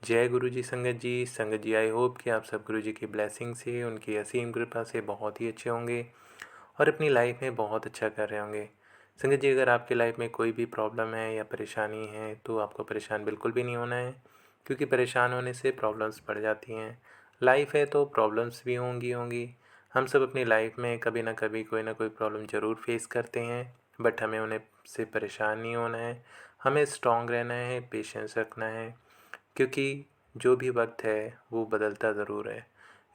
जय गुरु जी संगत जी I hope कि आप सब गुरु जी की ब्लेसिंग से, उनकी असीम कृपा से बहुत ही अच्छे होंगे और अपनी लाइफ में बहुत अच्छा कर रहे होंगे। संगत जी, अगर आपकी लाइफ में कोई भी प्रॉब्लम है या परेशानी है तो आपको परेशान बिल्कुल भी नहीं होना है, क्योंकि परेशान होने से प्रॉब्लम्स बढ़ जाती हैं। लाइफ है तो प्रॉब्लम्स भी होंगी होंगी। हम सब अपनी लाइफ में कभी ना कभी कोई ना कोई प्रॉब्लम ज़रूर फेस करते हैं, बट हमें उन्हें से परेशान नहीं होना है। हमें स्ट्रांग रहना है, पेशेंस रखना है, क्योंकि जो भी वक्त है वो बदलता ज़रूर है।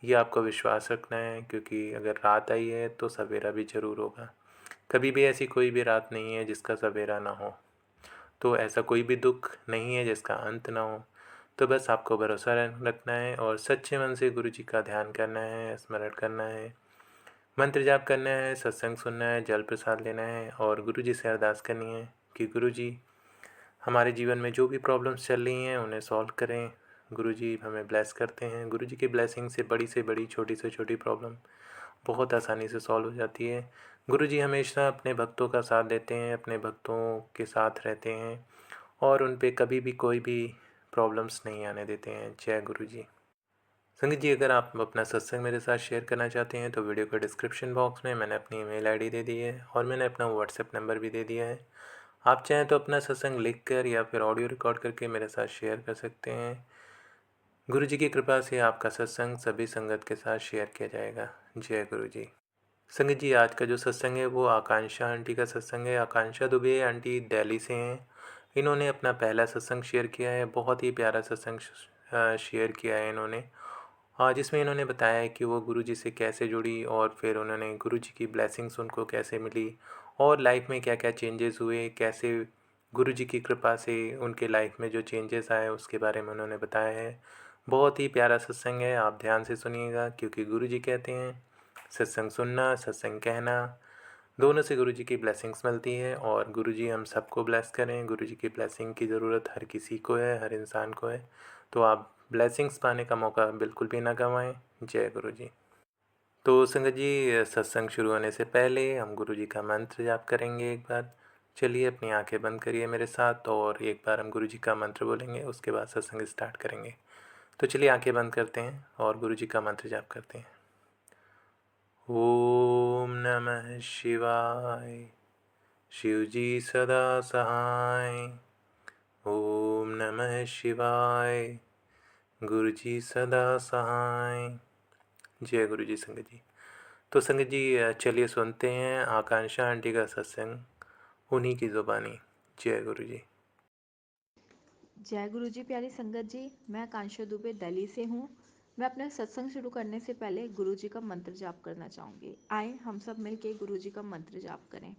ये आपको विश्वास रखना है, क्योंकि अगर रात आई है तो सवेरा भी ज़रूर होगा। कभी भी ऐसी कोई भी रात नहीं है जिसका सवेरा ना हो। तो ऐसा कोई भी दुख नहीं है जिसका अंत ना हो। तो बस आपको भरोसा रखना है और सच्चे मन से गुरु जी का ध्यान करना है, स्मरण करना है, मंत्र जाप करना है, सत्संग सुनना है, जल प्रसाद लेना है और गुरु जी से अरदास करनी है कि गुरु जी हमारे जीवन में जो भी प्रॉब्लम्स चल रही हैं उन्हें सॉल्व करें। गुरु जी हमें ब्लेस करते हैं। गुरु जी की ब्लेसिंग से बड़ी छोटी से छोटी प्रॉब्लम बहुत आसानी से सॉल्व हो जाती है। गुरु जी हमेशा अपने भक्तों का साथ देते हैं, अपने भक्तों के साथ रहते हैं और उन पे कभी भी कोई भी प्रॉब्लम्स नहीं आने देते हैं। जय गुरु जी। संगत जी, अगर आप अपना सत्संग मेरे साथ शेयर करना चाहते हैं तो वीडियो के डिस्क्रिप्शन बॉक्स में मैंने अपनी ईमेल आईडी दे दी है और मैंने अपना व्हाट्सएप नंबर भी दे दिया है। आप चाहें तो अपना सत्संग लिख कर या फिर ऑडियो रिकॉर्ड करके मेरे साथ शेयर कर सकते हैं। गुरु जी की कृपा से आपका सत्संग सभी संगत के साथ शेयर किया जाएगा। जय गुरु जी। संगत जी, आज का जो सत्संग है वो आकांक्षा आंटी का सत्संग है। आकांक्षा दुबे आंटी दिल्ली से हैं। इन्होंने अपना पहला सत्संग शेयर किया है। बहुत ही प्यारा सत्संग शेयर किया है इन्होंने, और जिसमें इन्होंने बताया है कि वो गुरु जी से कैसे जुड़ी और फिर उन्होंने गुरु जी की ब्लेसिंग्स उनको कैसे मिली और लाइफ में क्या क्या चेंजेस हुए, कैसे गुरु जी की कृपा से उनके लाइफ में जो चेंजेस आए उसके बारे में उन्होंने बताया है। बहुत ही प्यारा सत्संग है, आप ध्यान से सुनिएगा, क्योंकि गुरु जी कहते हैं सत्संग सुनना, सत्संग कहना, दोनों से गुरु जी की ब्लेसिंग्स मिलती है। और गुरु जी हम सबको ब्लेस करें। गुरु जी की ब्लेसिंग की ज़रूरत हर किसी को है, हर इंसान को है। तो आप ब्लेसिंग्स पाने का मौका बिल्कुल भी ना गंवाएं। जय गुरु जी। तो संगत जी, सत्संग शुरू होने से पहले हम गुरु जी का मंत्र जाप करेंगे एक बार। चलिए अपनी आंखें बंद करिए मेरे साथ और एक बार हम गुरु जी का मंत्र बोलेंगे, उसके बाद सत्संग स्टार्ट करेंगे। तो चलिए आंखें बंद करते हैं और गुरु जी का मंत्र जाप करते हैं। ओम नमः शिवाय। शिव जी सदा सहाय। ओम नमः शिवाय। गुरु जी सदा सहाय। जय गुरु जी। संगत जी, तो संगत जी चलिए सुनते हैं आकांक्षा आंटी का सत्संग उन्हीं की ज़ुबानी। जय गुरु जी। जय गुरु जी। प्यारी संगत जी, मैं आकांक्षा दुबे दिल्ली से हूँ। मैं अपना सत्संग शुरू करने से पहले गुरु जी का मंत्र जाप करना चाहूँगी। आए हम सब मिलके गुरु जी का मंत्र जाप करें।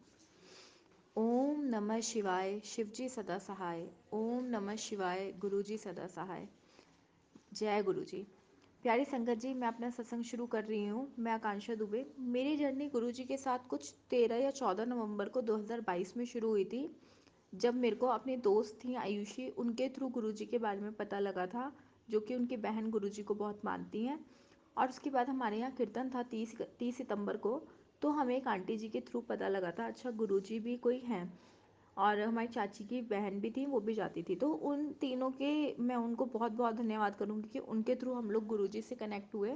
ओम नमः शिवाय, शिव जी सदा सहाय। ओम नमः शिवाय, गुरु जी सदा सहाय। जय गुरु जी। प्यारी संगत जी, मैं अपना सत्संग शुरू कर रही हूँ। मैं आकांक्षा दुबे। मेरी जर्नी गुरु जी के साथ कुछ 13 या 14 नवंबर को 2022 में शुरू हुई थी, जब मेरे को अपनी दोस्त थी आयुषी, उनके थ्रू गुरुजी के बारे में पता लगा था, जो कि उनकी बहन गुरुजी को बहुत मानती हैं। और उसके बाद हमारे यहाँ कीर्तन था 30 सितंबर को। तो हमें एक आंटी जी के थ्रू पता लगा था, अच्छा गुरुजी भी कोई हैं। और हमारी चाची की बहन भी थी, वो भी जाती थी। तो उन तीनों के मैं उनको बहुत बहुत धन्यवाद करूँगी कि उनके थ्रू हम लोग गुरुजी से कनेक्ट हुए।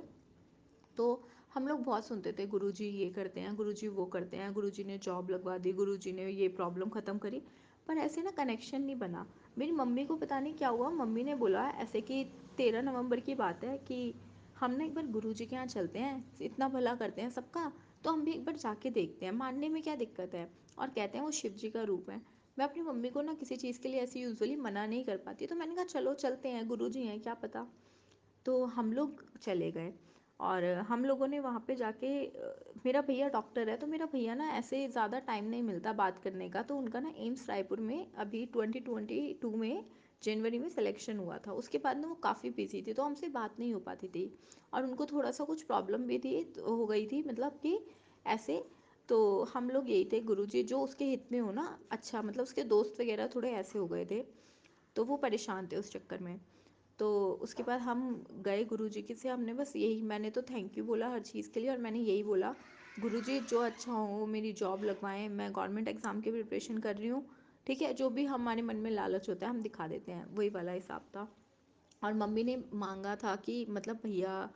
तो हम लोग बहुत सुनते थे, गुरुजी ये करते हैं, गुरुजी वो करते हैं, गुरुजी ने जॉब लगवा दी, गुरुजी ने ये प्रॉब्लम ख़त्म करी। पर ऐसे ना कनेक्शन नहीं बना। मेरी मम्मी को पता नहीं क्या हुआ, मम्मी ने बोला ऐसे कि 13 नवंबर की बात है कि हम ना एक बार गुरुजी के यहाँ चलते हैं, इतना भला करते हैं सबका, तो हम भी एक बार जाके देखते हैं, मानने में क्या दिक्कत है। और कहते हैं वो शिव जी का रूप है। मैं अपनी मम्मी को ना किसी चीज़ के लिए ऐसे यूजुअली मना नहीं कर पाती, तो मैंने कहा चलो चलते हैं, गुरुजी हैं क्या पता। तो हम लोग चले गए। और हम लोगों ने वहाँ पे जाके मेरा भैया डॉक्टर है, तो मेरा भैया ना ऐसे ज़्यादा टाइम नहीं मिलता बात करने का, तो उनका ना एम्स रायपुर में अभी 2022 में जनवरी में सिलेक्शन हुआ था। उसके बाद ना वो काफ़ी बिजी थी, तो हमसे बात नहीं हो पाती थी। और उनको थोड़ा सा कुछ प्रॉब्लम भी थी, तो हो गई थी, मतलब कि ऐसे। तो हम लोग यही थे, गुरुजी जो उसके हित में हो ना, अच्छा मतलब उसके दोस्त वगैरह थोड़े ऐसे हो गए थे, तो वो परेशान थे उस चक्कर में। तो उसके बाद हम गए गुरुजी के से, हमने बस यही, मैंने तो थैंक यू बोला हर चीज़ के लिए, और मैंने यही बोला गुरुजी जो अच्छा हो मेरी जॉब लगवाएं, मैं गवर्नमेंट एग्ज़ाम की प्रिपरेशन कर रही हूँ। ठीक है, जो भी हमारे मन में लालच होता है हम दिखा देते हैं, वही वाला हिसाब था। और मम्मी ने मांगा था कि मतलब भैया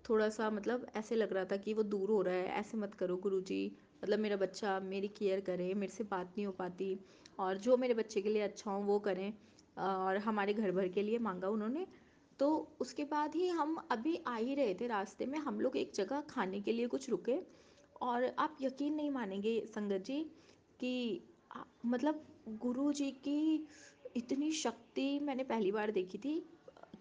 थोड़ा सा मतलब ऐसे लग रहा था कि वो दूर हो रहा है, ऐसे मत करो गुरुजी, मतलब मेरा बच्चा मेरी केयर करे, मेरे से बात नहीं हो पाती, और जो मेरे बच्चे के लिए अच्छा हो वो करें। और हमारे घर भर के लिए मांगा उन्होंने। तो उसके बाद ही हम अभी आ ही रहे थे, रास्ते में हम लोग एक जगह खाने के लिए कुछ रुके। और आप यकीन नहीं मानेंगे संगत जी कि मतलब गुरु जी की इतनी शक्ति मैंने पहली बार देखी थी।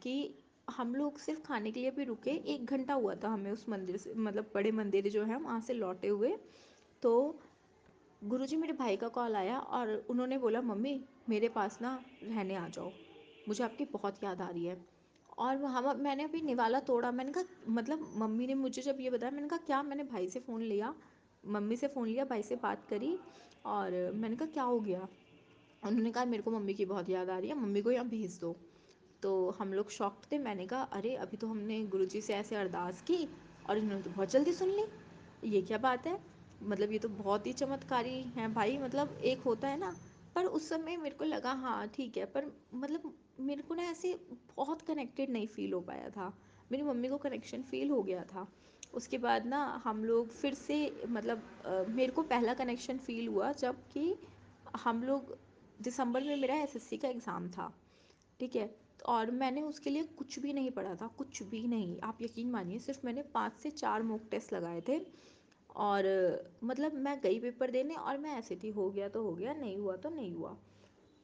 कि हम लोग सिर्फ खाने के लिए भी रुके, 1 घंटा हुआ था हमें उस मंदिर से, मतलब बड़े मंदिर जो है वहाँ से लौटे हुए। तो गुरुजी मेरे भाई का कॉल आया और उन्होंने बोला मम्मी मेरे पास ना रहने आ जाओ, मुझे आपकी बहुत याद आ रही है। और हम मैंने अभी निवाला तोड़ा, मैंने कहा मतलब मम्मी ने मुझे जब ये बताया मैंने कहा क्या, मैंने भाई से फ़ोन लिया, मम्मी से फ़ोन लिया, भाई से बात करी। और मैंने कहा क्या हो गया। उन्होंने कहा मेरे को मम्मी की बहुत याद आ रही है, मम्मी को यहाँ भेज दो। तो हम लोग शॉक्ड थे, मैंने कहा अरे अभी तो हमने गुरुजी से ऐसे अरदास की और इन्होंने तो बहुत जल्दी सुन ली, ये क्या बात है, मतलब ये तो बहुत ही चमत्कारी हैं भाई, मतलब एक होता है ना। पर उस समय मेरे को लगा हाँ ठीक है, पर मतलब मेरे को ना ऐसे बहुत कनेक्टेड नहीं फील हो पाया था। मेरी मम्मी को कनेक्शन फील हो गया था। उसके बाद ना हम लोग फिर से मतलब मेरे को पहला कनेक्शन फील हुआ जब कि हम लोग दिसंबर में मेरा एसएससी का एग्ज़ाम था। ठीक है। और मैंने उसके लिए कुछ भी नहीं पढ़ा था, कुछ भी नहीं, आप यकीन मानिए, सिर्फ मैंने 5 से 4 मॉक टेस्ट लगाए थे। और मतलब मैं गई पेपर देने और मैं ऐसे थी, हो गया तो हो गया, नहीं हुआ तो नहीं हुआ।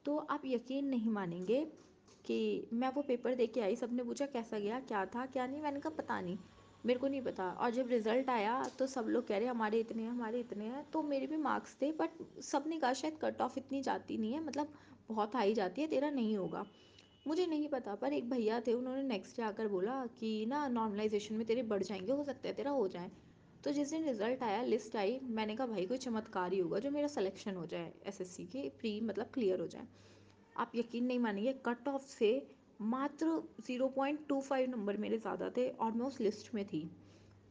तो आप यकीन नहीं मानेंगे कि मैं वो पेपर दे के आई, सबने पूछा कैसा गया, क्या था क्या नहीं, मैंने कहा पता नहीं, मेरे को नहीं पता। और जब रिज़ल्ट आया तो सब लोग कह रहे हमारे इतने हैं, हमारे इतने हैं, तो मेरे भी मार्क्स थे, बट सब ने कहा शायद कट ऑफ इतनी जाती नहीं है, मतलब बहुत हाई जाती है, तेरा नहीं होगा। मुझे नहीं पता, पर एक भैया थे, उन्होंने नेक्स्ट डे आकर बोला कि ना नॉर्मलाइजेशन में तेरे बढ़ जाएंगे, हो सकता है तेरा हो जाए। तो जिस दिन रिजल्ट आया, लिस्ट आई, मैंने कहा भाई कोई चमत्कार ही होगा जो मेरा सिलेक्शन हो जाए, एसएससी के प्री मतलब क्लियर हो जाए। आप यकीन नहीं मानेंगे, कट ऑफ से मात्र 0.25 नंबर मेरे ज़्यादा थे और मैं उस लिस्ट में थी।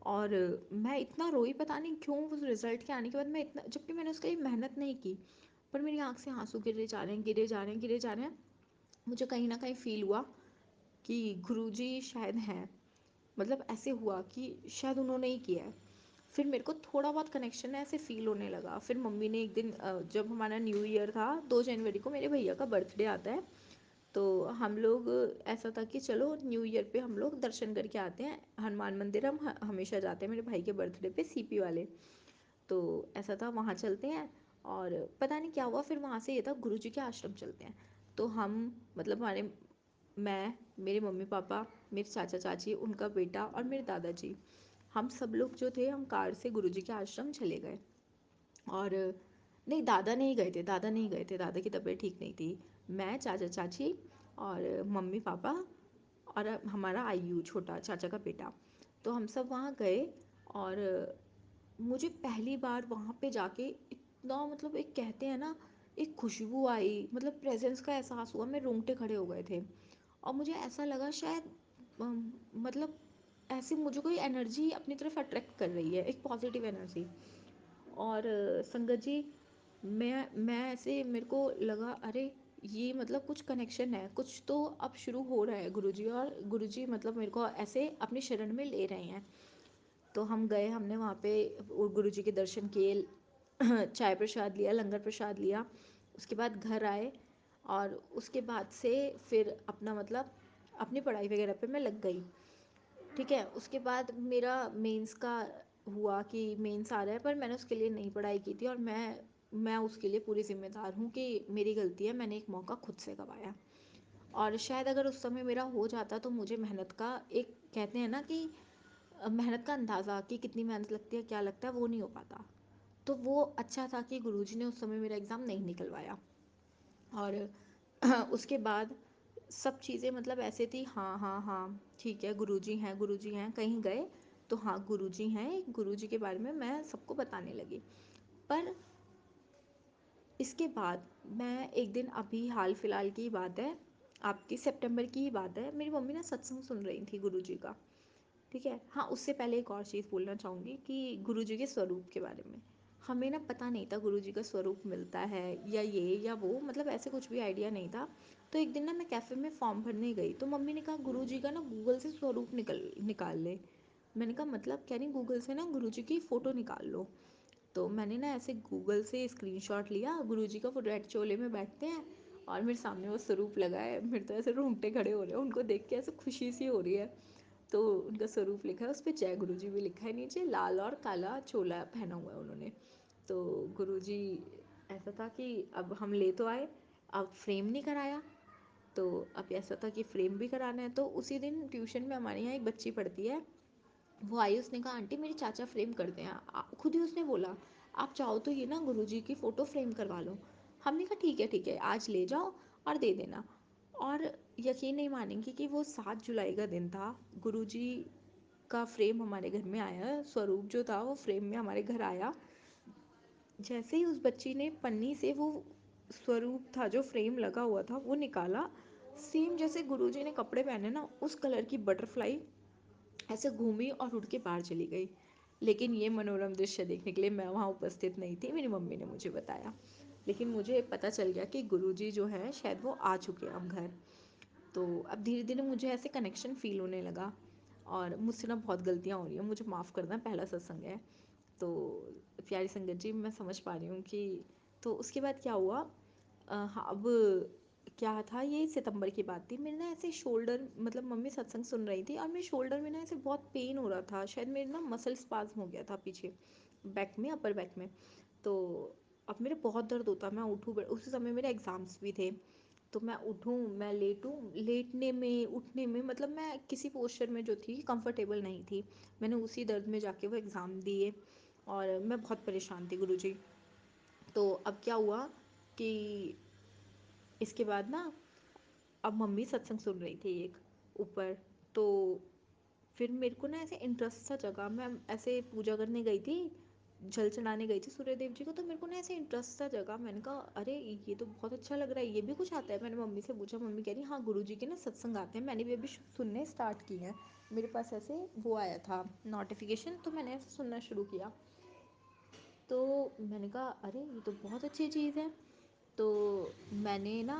और मैं इतना रोई, पता नहीं क्यों, उस रिज़ल्ट के आने के बाद मैं इतना, जबकि मैंने उसके लिए मेहनत नहीं की, पर मेरी आँख से आंसू गिरे जा रहे हैं, गिरे जा रहे हैं, गिरे जा रहे हैं। मुझे कहीं ना कहीं फ़ील हुआ कि गुरुजी शायद हैं, मतलब ऐसे हुआ कि शायद उन्होंने ही किया है। फिर मेरे को थोड़ा बहुत कनेक्शन है ऐसे फ़ील होने लगा। फिर मम्मी ने एक दिन जब हमारा न्यू ईयर था, 2 जनवरी को मेरे भैया का बर्थडे आता है, तो हम लोग ऐसा था कि चलो न्यू ईयर पे हम लोग दर्शन करके आते हैं, हनुमान मंदिर हम हमेशा जाते हैं मेरे भाई के बर्थडे पे, सीपी वाले। तो ऐसा था वहाँ चलते हैं। और पता नहीं क्या हुआ, फिर वहाँ से ये था गुरुजी के आश्रम चलते हैं। तो हम मतलब हमारे, मैं, मेरे मम्मी पापा, मेरे चाचा चाची, उनका बेटा और मेरे दादाजी, हम सब लोग जो थे हम कार से गुरुजी के आश्रम चले गए। और नहीं, दादा नहीं गए थे, दादा नहीं गए थे, दादा की तबीयत ठीक नहीं थी। मैं, चाचा चाची और मम्मी पापा और हमारा आयु छोटा चाचा का बेटा, तो हम सब वहाँ गए। और मुझे पहली बार वहाँ पे जाके इतना, मतलब एक कहते हैं ना, एक खुशबू आई, मतलब प्रेजेंस का एहसास हुआ, मेरे रोंगटे खड़े हो गए थे। और मुझे ऐसा लगा शायद मतलब ऐसे मुझे कोई एनर्जी अपनी तरफ अट्रैक्ट कर रही है, एक पॉजिटिव एनर्जी। और संगत जी, मैं ऐसे मेरे को लगा अरे ये मतलब कुछ कनेक्शन है, कुछ तो अब शुरू हो रहा है गुरुजी, और गुरुजी मतलब मेरे को ऐसे अपनी शरण में ले रहे हैं। तो हम गए, हमने वहाँ पे गुरुजी के दर्शन किए, चाय प्रसाद लिया, लंगर प्रसाद लिया। उसके बाद घर आए और उसके बाद से फिर अपना मतलब अपनी पढ़ाई वगैरह पे मैं लग गई। ठीक है। उसके बाद मेरा मेंस का हुआ कि मेंस आ रहा है, पर मैंने उसके लिए नहीं पढ़ाई की थी, और मैं उसके लिए पूरी जिम्मेदार हूँ कि मेरी गलती है, मैंने एक मौका खुद से गंवाया। और शायद अगर उस समय मेरा हो जाता तो मुझे मेहनत का एक, कहते हैं ना कि मेहनत का अंदाज़ा कि कितनी मेहनत लगती है, क्या लगता है, वो नहीं हो पाता। तो वो अच्छा था कि गुरुजी ने उस समय मेरा एग्ज़ाम नहीं निकलवाया। और उसके बाद सब चीज़ें मतलब ऐसे थी, हाँ हाँ हाँ ठीक है, गुरुजी हैं, गुरुजी हैं, कहीं गए तो हाँ गुरुजी हैं, गुरुजी के बारे में मैं सबको बताने लगी। पर इसके बाद मैं एक दिन, अभी हाल फिलहाल की बात है, आपकी सितंबर की ही बात है, मेरी मम्मी ना सत्संग सुन रही थी गुरुजी का। ठीक है। हाँ, उससे पहले एक और चीज़ बोलना चाहूँगी कि गुरुजी के स्वरूप के बारे में। हमें ना पता नहीं था गुरुजी का स्वरूप मिलता है या ये या वो, मतलब ऐसे कुछ भी आइडिया नहीं था। तो एक दिन ना मैं कैफ़े में फॉर्म भरने गई, तो मम्मी ने कहा गुरुजी का ना गूगल से स्वरूप निकाल ले। मैंने कहा मतलब कह रही गूगल से ना गुरुजी की फ़ोटो निकाल लो। तो मैंने ना ऐसे गूगल से स्क्रीनशॉट लिया, गुरुजी का वो रेड चोले में बैठते हैं और मेरे सामने वो स्वरूप लगा है, मेरे तो ऐसे रोंगटे खड़े हो रहे हैं, उनको देख के ऐसे खुशी सी हो रही है। तो उनका स्वरूप लिखा है, उस पर जय गुरुजी भी लिखा है, नीचे लाल और काला चोला पहना हुआ है उन्होंने। तो गुरुजी, ऐसा था कि अब हम ले तो आए, अब फ्रेम नहीं कराया। तो अब ऐसा था कि फ्रेम भी कराना है, तो उसी दिन ट्यूशन में हमारे यहाँ एक बच्ची पढ़ती है, वो आई, उसने कहा आंटी मेरी चाचा फ्रेम करते हैं। खुद ही उसने बोला आप चाहो तो ये ना गुरुजी की फ़ोटो फ्रेम करवा लो। हमने कहा ठीक है आज ले जाओ और दे देना। और यकीन नहीं मानेंगे कि वो 7 जुलाई का दिन था, गुरुजी का फ्रेम हमारे घर में आया, स्वरूप जो था वो फ्रेम में हमारे घर आया। जैसे ही उस बच्ची ने पन्नी से वो स्वरूप था जो फ्रेम लगा हुआ था वो निकाला, सेम जैसे गुरुजी ने कपड़े पहने ना उस कलर की बटरफ्लाई ऐसे घूमी और उड़ के बाहर चली गई। लेकिन ये मनोरम दृश्य देखने के लिए मैं वहाँ उपस्थित नहीं थी, मेरी मम्मी ने मुझे बताया। लेकिन मुझे पता चल गया कि गुरुजी जो है शायद वो आ चुके हैं अब घर। तो अब धीरे धीरे मुझे ऐसे कनेक्शन फील होने लगा। और मुझसे ना बहुत गलतियाँ हो रही हैं, मुझे माफ़ करना, पहला सत्संग है। तो प्यारी संगत जी, मैं समझ पा रही हूँ कि तो उसके बाद क्या हुआ। हाँ, अब क्या था, ये सितंबर की बात थी, मेरे ना ऐसे शोल्डर, मतलब मम्मी सत्संग सुन रही थी और मेरे शोल्डर में ना ऐसे बहुत पेन हो रहा था, शायद मेरे ना मसल स्पाज्म हो गया था पीछे बैक में, अपर बैक में। तो अब मेरे बहुत दर्द होता, मैं उठूँ, उसी समय मेरे एग्ज़ाम्स भी थे। तो मैं उठूँ, मैं लेटूँ, लेटने में उठने में, मतलब मैं किसी पोस्चर में जो थी कंफर्टेबल नहीं थी। मैंने उसी दर्द में जाके वो एग्ज़ाम दिए और मैं बहुत परेशान थी गुरुजी। तो अब क्या हुआ कि इसके बाद ना, अब मम्मी सत्संग सुन रही थी एक ऊपर। तो फिर मेरे को ना ऐसे इंटरेस्ट सा जगा, मैं ऐसे पूजा करने गई थी, जल चढ़ाने गई थी सूर्य देव जी को, तो मेरे को ना ऐसे इंटरेस्ट सा जगा, मैंने कहा अरे ये तो बहुत अच्छा लग रहा है, ये भी कुछ आता है। मैंने मम्मी से पूछा, मम्मी कह रही हाँ गुरुजी के ना सत्संग आते हैं, मैंने भी अभी सुनने स्टार्ट किए हैं। मेरे पास ऐसे वो आया था नोटिफिकेशन, तो मैंने ऐसे सुनना शुरू किया। तो मैंने कहा अरे ये तो बहुत अच्छी चीज़ है। तो मैंने ना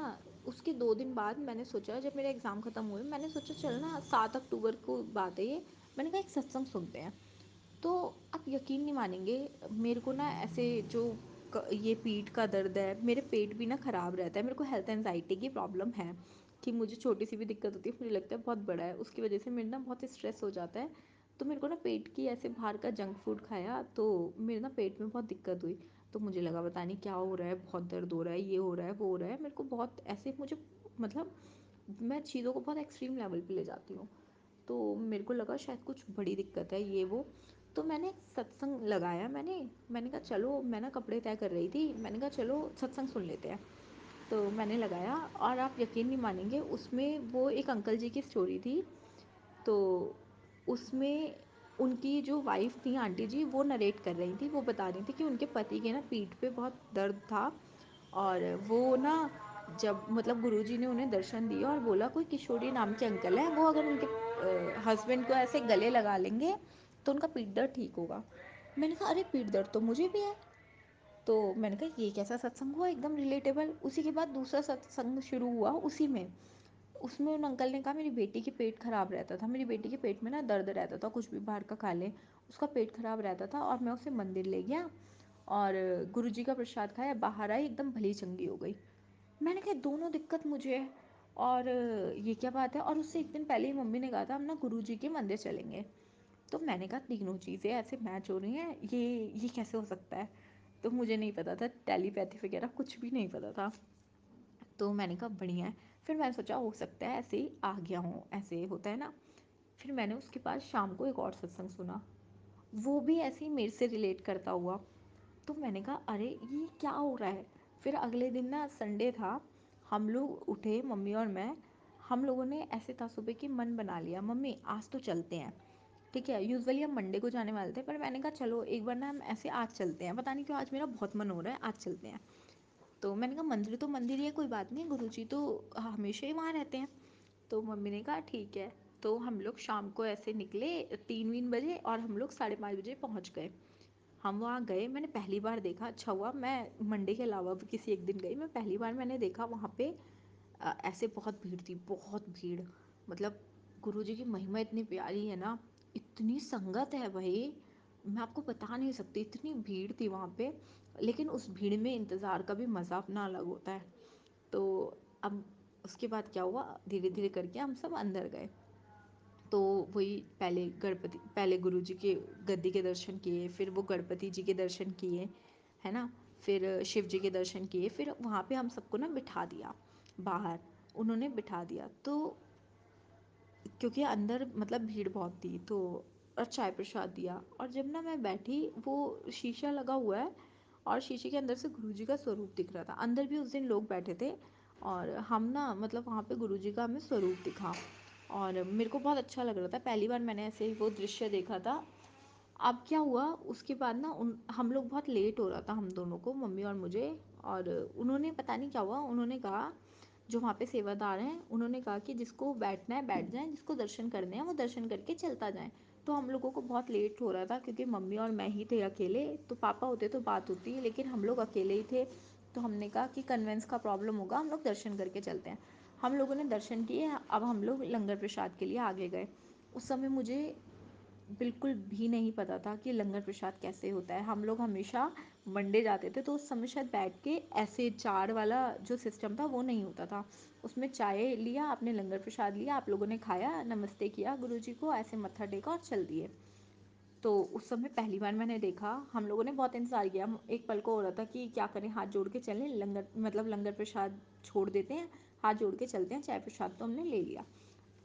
उसके 2 दिन बाद मैंने सोचा, जब मेरे एग्ज़ाम ख़त्म हुए, मैंने सोचा चल ना 7 अक्टूबर को बात है ये, मैंने कहा एक सत्संग सुनते हैं। तो आप यकीन नहीं मानेंगे, मेरे को ना ऐसे जो ये पीठ का दर्द है, मेरे पेट भी ना ख़राब रहता है, मेरे को हेल्थ एंजाइटी की प्रॉब्लम है कि मुझे छोटी सी भी दिक्कत होती है मुझे लगता है बहुत बड़ा है, उसकी वजह से मेरे ना बहुत स्ट्रेस हो जाता है। तो मेरे को ना पेट की, ऐसे बाहर का जंक फूड खाया तो मेरे ना पेट में बहुत दिक्कत हुई। तो मुझे लगा पता नहीं क्या हो रहा है, बहुत दर्द हो रहा है, ये हो रहा है, वो हो रहा है, मेरे को बहुत ऐसे मुझे, मतलब मैं चीज़ों को बहुत एक्सट्रीम लेवल पे ले जाती हूँ। तो मेरे को लगा शायद कुछ बड़ी दिक्कत है ये वो। तो मैंने सत्संग लगाया, मैंने कहा चलो, मैं ना कपड़े तय कर रही थी, मैंने कहा चलो सत्संग सुन लेते हैं। तो मैंने लगाया और आप यकीन नहीं मानेंगे, उसमें वो एक अंकल जी की स्टोरी थी। तो उसमें उनकी जो वाइफ़ थी आंटी जी, वो नरेट कर रही थी, वो बता रही थी कि उनके पति के ना पीठ पे बहुत दर्द था। और वो ना, जब मतलब गुरुजी ने उन्हें दर्शन दिए और बोला कोई किशोरी नाम के अंकल हैं, वो अगर उनके हस्बैंड को ऐसे गले लगा लेंगे तो उनका पीठ दर्द ठीक होगा। मैंने कहा अरे पीठ दर्द तो मुझे भी है। तो मैंने कहा ये कैसा सत्संग हुआ, एकदम रिलेटेबल। उसी के बाद दूसरा सत्संग शुरू हुआ उसी में। उसमें उन अंकल ने कहा मेरी बेटी के पेट खराब रहता था, मेरी बेटी के पेट में ना दर्द रहता था, कुछ भी बाहर का खा ले उसका पेट खराब रहता था, और मैं उसे मंदिर ले गया और गुरुजी का प्रसाद खाया, बाहर आई एकदम भली चंगी हो गई। मैंने कहा दोनों दिक्कत मुझे है, और ये क्या बात है। और उससे एक दिन पहले ही मम्मी ने कहा था हम ना गुरुजी के मंदिर चलेंगे। तो मैंने कहा तीनों चीज़ें ऐसे मैच हो रही हैं, ये कैसे हो सकता है। तो मुझे नहीं पता था टेलीपैथी वगैरह, कुछ भी नहीं पता था। तो मैंने कहा बढ़िया है। फिर मैंने सोचा हो सकता है ऐसे ही आ गया हूँ, ऐसे होता है ना। फिर मैंने उसके बाद शाम को एक और सत्संग सुना, वो भी ऐसे ही मेरे से रिलेट करता हुआ। तो मैंने कहा अरे ये क्या हो रहा है। फिर अगले दिन ना संडे था, हम लोग उठे मम्मी और मैं, हम लोगों ने ऐसे था सुबह कि मन बना लिया मम्मी आज तो चलते हैं। ठीक है, यूजुअली हम मंडे को जाने वाले थे, पर मैंने कहा चलो एक बार ना हम ऐसे आज चलते हैं, पता नहीं क्यों आज मेरा बहुत मन हो रहा है, आज चलते हैं। तो मैंने कहा मंदिर तो मंदिर ही है, कोई बात नहीं, गुरुजी तो हमेशा ही वहाँ रहते हैं। तो मम्मी ने कहा ठीक है। तो हम लोग शाम को ऐसे निकले 3-3 बजे और हम लोग 5:30 बजे पहुँच गए। हम वहाँ गए, मैंने पहली बार देखा, अच्छा हुआ मैं मंडे के अलावा भी किसी एक दिन गई, मैं पहली बार मैंने देखा वहाँ पे ऐसे बहुत भीड़ थी, बहुत भीड़। मतलब गुरुजी की महिमा इतनी प्यारी है ना, इतनी संगत है भाई, मैं आपको बता नहीं सकती, इतनी भीड़ थी वहाँ पे। लेकिन उस भीड़ में इंतज़ार का भी मज़ा अपना अलग होता है। तो अब उसके बाद क्या हुआ, धीरे धीरे करके हम सब अंदर गए। तो वही पहले गुरुजी के गद्दी के दर्शन किए, फिर वो गणपति जी के दर्शन किए, है ना। फिर शिव जी के दर्शन किए, फिर वहाँ पे हम सबको ना बिठा दिया बाहर, उन्होंने बिठा दिया। तो क्योंकि अंदर मतलब भीड़ बहुत थी, तो और चाय प्रसाद दिया, और जब ना मैं बैठी, वो शीशा लगा हुआ है और शीशे के अंदर से गुरुजी का स्वरूप दिख रहा था। अंदर भी उस दिन लोग बैठे थे, और हम ना मतलब वहाँ पे गुरुजी का हमें स्वरूप दिखा, और मेरे को बहुत अच्छा लग रहा था, पहली बार मैंने ऐसे ही वो दृश्य देखा था। अब क्या हुआ उसके बाद ना, उन हम लोग बहुत लेट हो रहा था हम दोनों को, मम्मी और मुझे। और उन्होंने पता नहीं क्या हुआ, उन्होंने कहा, जो वहाँ पे सेवादार हैं, उन्होंने कहा कि जिसको बैठना है बैठ जाए, जिसको दर्शन करने हैं वो दर्शन करके चलता जाए। तो हम लोगों को बहुत लेट हो रहा था, क्योंकि मम्मी और मैं ही थे अकेले, तो पापा होते तो बात होती, लेकिन हम लोग अकेले ही थे। तो हमने कहा कि कन्वेंस का प्रॉब्लम होगा, हम लोग दर्शन करके चलते हैं। हम लोगों ने दर्शन किए, अब हम लोग लंगर प्रसाद के लिए आगे गए। उस समय मुझे बिल्कुल भी नहीं पता था कि लंगर प्रसाद कैसे होता है। हम लोग हमेशा मंडे जाते थे, तो उस समय शायद बैठ के ऐसे चार वाला जो सिस्टम था वो नहीं होता था। उसमें चाय लिया आपने, लंगर प्रसाद लिया, आप लोगों ने खाया, नमस्ते किया गुरुजी को, ऐसे मत्था टेका और चल दिए। तो उस समय पहली बार मैंने देखा, हम लोगों ने बहुत इंतज़ार किया, एक पल को हो रहा था कि क्या करें, हाथ जोड़ के चलें, लंगर मतलब लंगर प्रसाद छोड़ देते हैं, हाथ जोड़ के चलते हैं, चाय प्रसाद तो हमने ले लिया।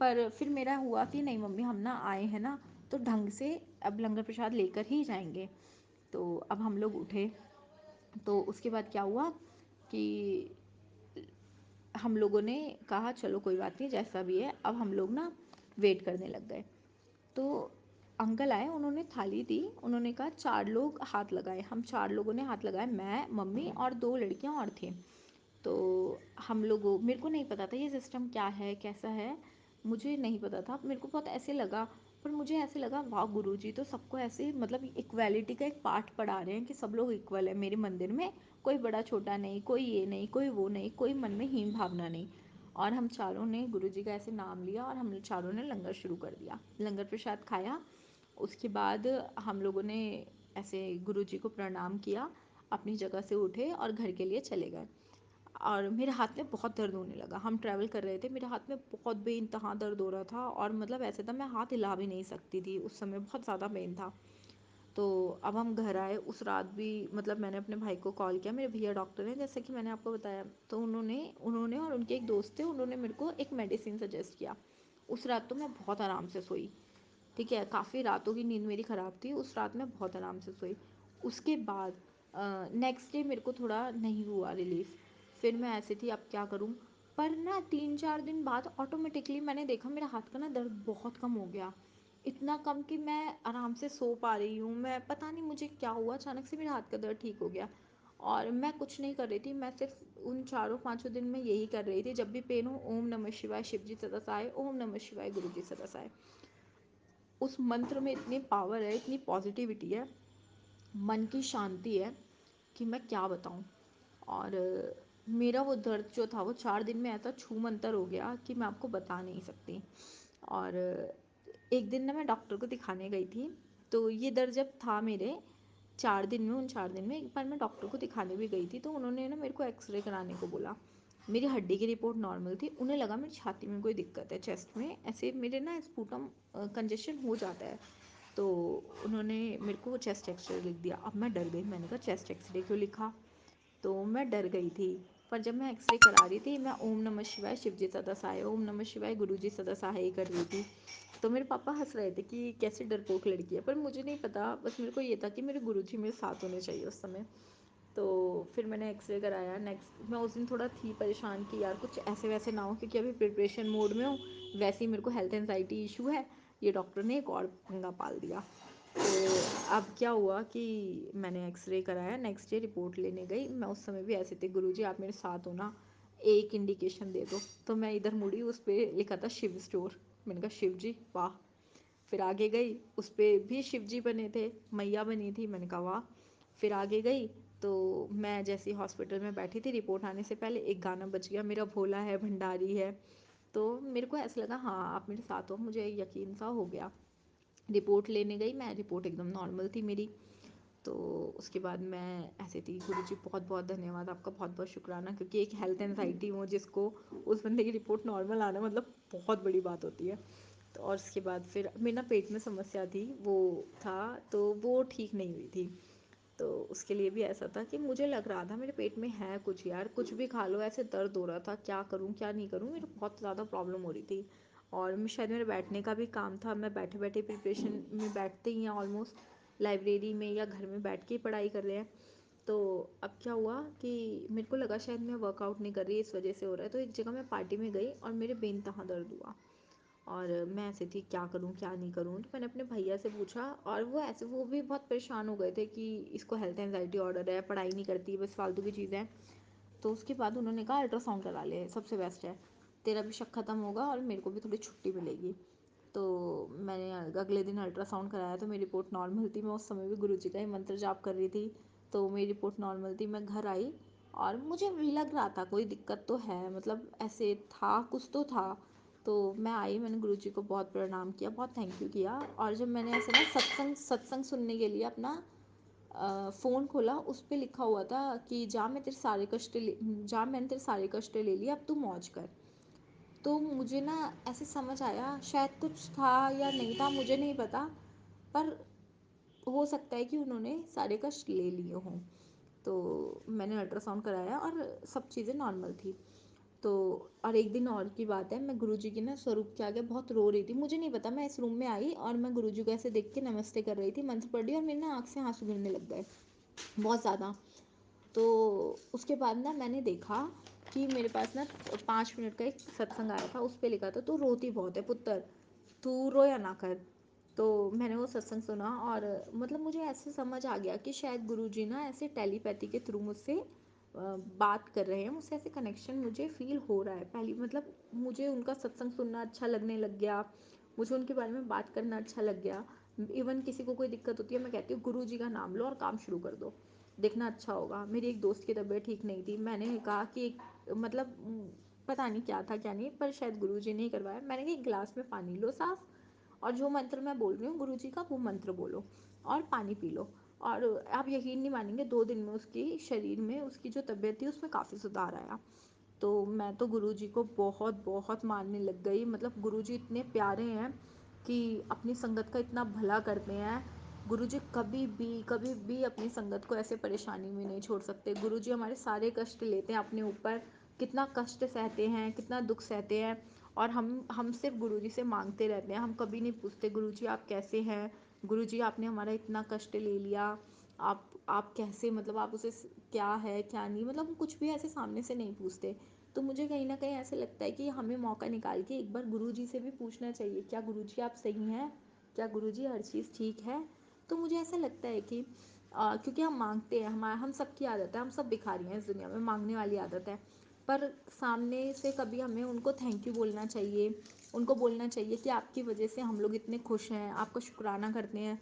पर फिर मेरा हुआ कि नहीं मम्मी, हम ना आए हैं ना, तो ढंग से अब लंगर प्रसाद लेकर ही जाएंगे। तो अब हम लोग उठे, तो उसके बाद क्या हुआ कि हम लोगों ने कहा चलो कोई बात नहीं, जैसा भी है, अब हम लोग ना वेट करने लग गए। तो अंकल आए, उन्होंने थाली दी, उन्होंने कहा चार लोग हाथ लगाए, हम चार लोगों ने हाथ लगाए, मैं, मम्मी और दो लड़कियां और थी। तो हम लोगों, मेरे को नहीं पता था ये सिस्टम क्या है कैसा है, मुझे नहीं पता था, मेरे को बहुत ऐसे लगा। पर मुझे ऐसे लगा वाह, गुरुजी तो सबको ऐसे मतलब इक्वालिटी का एक पाठ पढ़ा रहे हैं कि सब लोग इक्वल है मेरे मंदिर में, कोई बड़ा छोटा नहीं, कोई ये नहीं, कोई वो नहीं, कोई मन में हीन भावना नहीं। और हम चारों ने गुरुजी का ऐसे नाम लिया, और हम चारों ने लंगर शुरू कर दिया, लंगर प्रसाद खाया। उसके बाद हम लोगों ने ऐसे गुरुजी को प्रणाम किया, अपनी जगह से उठे और घर के लिए चले गए। और मेरे हाथ में बहुत दर्द होने लगा, हम ट्रैवल कर रहे थे, मेरे हाथ में बहुत बेइंतहा दर्द हो रहा था, और मतलब ऐसे था मैं हाथ हिला भी नहीं सकती थी, उस समय बहुत ज़्यादा पेन था। तो अब हम घर आए, उस रात भी मतलब मैंने अपने भाई को कॉल किया, मेरे भैया डॉक्टर हैं जैसे कि मैंने आपको बताया, तो उन्होंने उन्होंने और उनके एक दोस्त थे, उन्होंने मेरे को एक मेडिसिन सजेस्ट किया। उस रात तो मैं बहुत आराम से सोई, ठीक है, काफ़ी रातों की नींद मेरी ख़राब थी, उस रात मैं बहुत आराम से सोई। उसके बाद नेक्स्ट डे मेरे को थोड़ा नहीं हुआ रिलीफ, फिर मैं ऐसे थी अब क्या करूँ। पर ना 3-4 दिन बाद ऑटोमेटिकली मैंने देखा मेरा हाथ का ना दर्द बहुत कम हो गया, इतना कम कि मैं आराम से सो पा रही हूँ। मैं पता नहीं मुझे क्या हुआ, अचानक से मेरा हाथ का दर्द ठीक हो गया। और मैं कुछ नहीं कर रही थी, मैं सिर्फ उन 4-5 दिन में यही कर रही थी, जब भी पेन हो ओम नमः शिवाय शिव जी सदा सहाय, ओम नमः शिवाय गुरु जी सदा सहाय। उस मंत्र में इतनी पावर है, इतनी पॉजिटिविटी है, मन की शांति है कि मैं क्या बताऊँ। और मेरा वो दर्द जो था वो 4 दिन में ऐसा छू मंतर हो गया कि मैं आपको बता नहीं सकती। और एक दिन ना मैं डॉक्टर को दिखाने गई थी, तो ये दर्द जब था मेरे 4 दिन में, उन 4 दिन में एक बार मैं डॉक्टर को दिखाने भी गई थी, तो उन्होंने ना मेरे को एक्सरे कराने को बोला। मेरी हड्डी की रिपोर्ट नॉर्मल थी, उन्हें लगा मेरी छाती में कोई दिक्कत है, चेस्ट में ऐसे मेरे ना स्पूटम कंजेशन हो जाता है। तो उन्होंने मेरे को चेस्ट एक्सरे लिख दिया। अब मैं डर गई, मैंने कहा चेस्ट एक्सरे क्यों लिखा, तो मैं डर गई थी। पर जब मैं एक्सरे करा रही थी, मैं ओम नमः शिवाय शिव जी सदा सहाय, ओम नमः शिवाय गुरु जी सदा सहाय कर रही थी। तो मेरे पापा हंस रहे थे कि कैसी डरपोक लड़की है, पर मुझे नहीं पता, बस मेरे को ये था कि मेरे गुरु जी मेरे साथ होने चाहिए उस समय। तो फिर मैंने एक्सरे कराया। नेक्स्ट मैं उस दिन थोड़ा थी परेशान कि यार कुछ ऐसे वैसे ना हो, क्योंकि अभी प्रिपरेशन मोड में हूँ, वैसे ही मेरे को हेल्थ एंजाइटी इशू है, ये डॉक्टर ने एक और पंगा पाल दिया। तो अब क्या हुआ कि मैंने एक्सरे कराया, नेक्स्ट डे रिपोर्ट लेने गई, मैं उस समय भी ऐसे थे, गुरुजी आप मेरे साथ हो ना, एक इंडिकेशन दे दो। तो मैं इधर मुड़ी, उस पर लिखा था शिव स्टोर, मैंने कहा शिव जी वाह। फिर आगे गई, उस पे भी शिव जी बने थे, मैया बनी थी। मैंने कहा वाह। फिर आगे गई तो मैं जैसे हॉस्पिटल में बैठी थी, रिपोर्ट आने से पहले एक गाना बज गया, मेरा भोला है भंडारी है। तो मेरे को ऐसा लगा हाँ आप मेरे साथ हो, मुझे यकीन सा हो गया। रिपोर्ट लेने गई मैं, रिपोर्ट एकदम नॉर्मल थी मेरी। तो उसके बाद मैं ऐसे थी, गुरुजी बहुत बहुत धन्यवाद आपका, बहुत बहुत शुक्राना, क्योंकि एक हेल्थ एंजाइटी हो जिसको, उस बंदे की रिपोर्ट नॉर्मल आना मतलब बहुत बड़ी बात होती है। तो और उसके बाद फिर मेरे ना पेट में समस्या थी, वो था, तो वो ठीक नहीं हुई थी। तो उसके लिए भी ऐसा था कि मुझे लग रहा था मेरे पेट में है कुछ यार, कुछ भी खा लो, ऐसे दर्द हो रहा था, क्या करूँ क्या नहीं करूँ, मेरे बहुत ज़्यादा प्रॉब्लम हो रही थी। और शायद मेरे बैठने का भी काम था, मैं बैठे बैठे प्रिपरेशन में बैठते ही हैं ऑलमोस्ट, लाइब्रेरी में या घर में बैठ के ही पढ़ाई कर रहे हैं। तो अब क्या हुआ कि मेरे को लगा शायद मैं वर्कआउट नहीं कर रही, इस वजह से हो रहा है। तो एक जगह मैं पार्टी में गई और मेरे बेनतहा दर्द हुआ, और मैं ऐसे थी क्या करूँ क्या नहीं करूँ। तो मैंने अपने भैया से पूछा, और वो ऐसे, वो भी बहुत परेशान हो गए थे कि इसको हेल्थ एंजाइटी ऑर्डर है, पढ़ाई नहीं करती, बस फालतू की चीज़ें हैं। तो उसके बाद उन्होंने कहा अल्ट्रासाउंड करा ले, सबसे बेस्ट है, तेरा भी शक ख़त्म होगा और मेरे को भी थोड़ी छुट्टी मिलेगी। तो मैंने अगले दिन अल्ट्रासाउंड कराया तो मेरी रिपोर्ट नॉर्मल थी। मैं उस समय भी गुरुजी का ही मंत्र जाप कर रही थी, तो मेरी रिपोर्ट नॉर्मल थी। मैं घर आई और मुझे भी लग रहा था कोई दिक्कत तो है, मतलब ऐसे था, कुछ तो था। तो मैं आई, मैंने गुरुजी को बहुत प्रणाम किया, बहुत थैंक यू किया। और जब मैंने ऐसे ना सत्संग सत्संग सुनने के लिए अपना फ़ोन खोला, उस पे लिखा हुआ था कि जा मैं तेरे सारे कष्ट ले, जा मैंने तेरे सारे कष्ट ले लिए, अब तू मौज कर। तो मुझे ना ऐसे समझ आया, शायद कुछ था या नहीं था मुझे नहीं पता, पर हो सकता है कि उन्होंने सारे कष्ट ले लिए हों। तो मैंने अल्ट्रासाउंड कराया और सब चीज़ें नॉर्मल थी। तो और एक दिन और की बात है, मैं गुरुजी की ना स्वरूप के आगे बहुत रो रही थी, मुझे नहीं पता, मैं इस रूम में आई और मैं गुरुजी को ऐसे देख के नमस्ते कर रही थी, मंत्र पढ़ रही, और मेरी ना आँख से आंसू गिरने लग गए बहुत ज़्यादा। तो उसके बाद ना मैंने देखा कि मेरे पास ना 5 मिनट का एक सत्संग आया था, उस पे लिखा था तू रोती बहुत है पुत्र, तू रोया ना कर। तो मैंने वो सत्संग सुना और मतलब मुझे ऐसे समझ आ गया कि शायद गुरुजी ना ऐसे टेलीपैथी के थ्रू मुझसे बात कर रहे हैं, मुझसे ऐसे कनेक्शन मुझे फील हो रहा है। पहली मतलब मुझे उनका सत्संग सुनना अच्छा लगने लग गया, मुझे उनके बारे में बात करना अच्छा लग गया। इवन किसी को कोई दिक्कत होती है, मैं कहती हूँ गुरुजी का नाम लो और काम शुरू कर दो, देखना अच्छा होगा। मेरी एक दोस्त की तबीयत ठीक नहीं थी, मैंने कहा कि मतलब पता नहीं क्या था क्या नहीं, पर शायद गुरुजी ने ही करवाया। मैंने कहा एक गिलास में पानी लो साफ, और जो मंत्र मैं बोल रही हूँ गुरुजी का, वो मंत्र बोलो और पानी पी लो। और आप यकीन नहीं मानेंगे, 2 दिन में उसकी शरीर में, उसकी जो तबीयत थी उसमें काफ़ी सुधार आया। तो मैं तो गुरुजी को बहुत बहुत मानने लग गई, मतलब गुरुजी इतने प्यारे हैं कि अपनी संगत का इतना भला करते हैं। गुरुजी कभी भी अपनी संगत को ऐसे परेशानी में नहीं छोड़ सकते। गुरुजी हमारे सारे कष्ट लेते हैं अपने ऊपर, कितना कष्ट सहते हैं, कितना दुख सहते हैं, और हम सिर्फ गुरुजी से मांगते रहते हैं। हम कभी नहीं पूछते गुरुजी आप कैसे हैं, गुरुजी आपने हमारा इतना कष्ट ले लिया, आप कैसे, मतलब आप उसे क्या है क्या नहीं, मतलब हम कुछ भी ऐसे सामने से नहीं पूछते। तो मुझे कहीं ना कहीं ऐसे लगता है कि हमें मौका निकाल के एक बार गुरुजी से भी पूछना चाहिए, क्या गुरुजी आप सही हैं, क्या गुरुजी हर चीज़ ठीक है। तो मुझे ऐसा लगता है कि क्योंकि हम मांगते हैं, हम सबकी आदत है, हम सब भिखारी हैं इस दुनिया में, मांगने वाली आदत है। पर सामने से कभी हमें उनको थैंक यू बोलना चाहिए, उनको बोलना चाहिए कि आपकी वजह से हम लोग इतने खुश हैं, आपका शुक्राना करते हैं,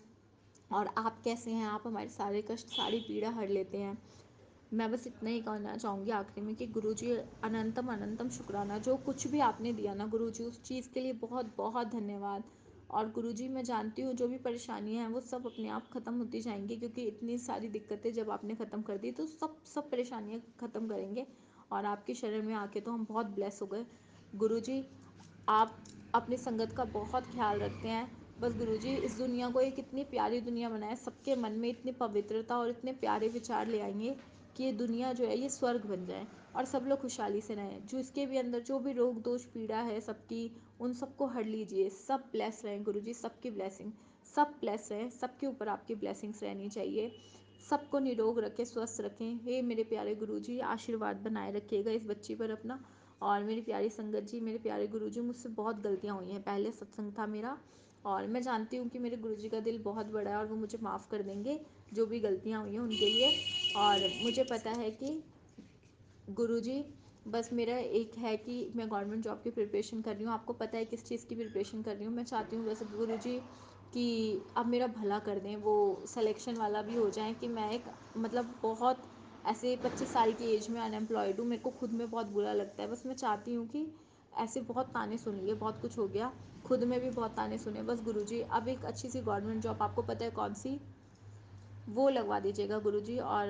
और आप कैसे हैं, आप हमारे सारे कष्ट सारी पीड़ा हर लेते हैं। मैं बस इतना ही कहना चाहूँगी आखिरी में कि गुरुजी अनंतम अनंतम शुक्राना, जो कुछ भी आपने दिया ना गुरुजी, उस चीज़ के लिए बहुत बहुत धन्यवाद। और गुरुजी मैं जानती हूँ जो भी परेशानियाँ हैं वो सब अपने आप ख़त्म होती जाएंगी, क्योंकि इतनी सारी दिक्कतें जब आपने ख़त्म कर दी तो सब परेशानियाँ ख़त्म करेंगे। और आपके शरण में आके तो हम बहुत ब्लेस हो गए। गुरुजी आप अपनी संगत का बहुत ख्याल रखते हैं। बस गुरुजी इस दुनिया को एक इतनी प्यारी दुनिया बनाए, सबके मन में इतनी पवित्रता और इतने प्यारे विचार ले आएंगे कि ये दुनिया जो है ये स्वर्ग बन जाए, और सब लोग खुशहाली से रहें। जो इसके भी अंदर जो भी रोग दोष पीड़ा है सबकी, उन सबको हर लीजिए। सब ब्लेस रहें गुरुजी, सबकी ब्लेसिंग, सब ब्लेस रहें, सबके ऊपर आपकी ब्लेसिंग्स रहनी चाहिए। सबको निरोग रखें, स्वस्थ रखें। हे मेरे प्यारे गुरुजी, आशीर्वाद बनाए रखिएगा इस बच्ची पर अपना। और मेरी प्यारी संगत जी, मेरे प्यारे गुरुजी, मुझसे बहुत गलतियाँ हुई हैं, पहले सत्संग था मेरा, और मैं जानती हूँ कि मेरे गुरुजी का दिल बहुत बड़ा है और वो मुझे माफ़ कर देंगे जो भी गलतियाँ हुई हैं उनके लिए। और मुझे पता है कि गुरुजी बस मेरा एक है कि मैं गवर्नमेंट जॉब की प्रिपरेशन कर रही हूँ। आपको पता है किस चीज़ की प्रिपरेशन कर रही हूँ। मैं चाहती हूँ बस गुरुजी कि अब मेरा भला कर दें, वो सिलेक्शन वाला भी हो जाए कि मैं एक मतलब बहुत ऐसे 25 साल की एज में अनएम्प्लॉयड हूँ। मेरे को खुद में बहुत बुरा लगता है। बस मैं चाहती हूँ कि ऐसे बहुत ताने सुन लिए, बहुत कुछ हो गया, खुद में भी बहुत ताने सुने। बस गुरुजी अब एक अच्छी सी गवर्नमेंट जॉब, आपको पता है कौन सी, वो लगवा दीजिएगा गुरुजी, और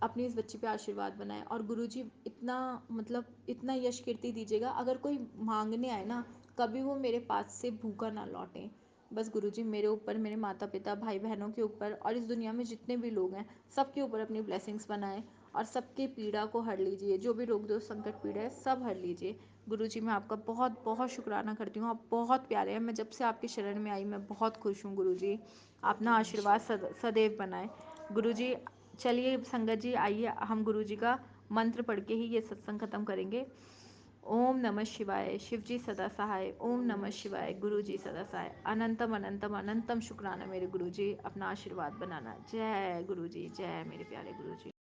अपनी इस बच्ची पे आशीर्वाद बनाएं। और गुरुजी इतना मतलब इतना यश कीर्ति दीजिएगा, अगर कोई मांगने आए ना, कभी वो मेरे पास से भूखा ना लौटे। बस गुरुजी मेरे ऊपर, मेरे माता पिता, भाई बहनों के ऊपर और इस दुनिया में जितने भी लोग हैं सबके ऊपर अपनी ब्लेसिंग्स बनाएं और सबके पीड़ा को हर लीजिए। जो भी रोग दोष संकट पीड़ा है सब हर लीजिए। गुरुजी मैं आपका बहुत बहुत शुक्राना करती हूँ। आप बहुत प्यारे हैं। मैं जब से आपकी शरण में आई मैं बहुत खुश हूँ गुरुजी। अपना आशीर्वाद सदैव बनाए गुरुजी। चलिए संगत जी, आइए हम गुरुजी का मंत्र पढ़ के ही ये सत्संग खत्म करेंगे। ओम नमः शिवाय, शिव जी सदा सहाय। ओम नमः शिवाय, गुरु जी सदा सहाय। अनंतम अनंतम अनंतम शुक्राना मेरे गुरु जी, अपना आशीर्वाद बनाना। जय गुरु जी, जय मेरे प्यारे गुरु जी।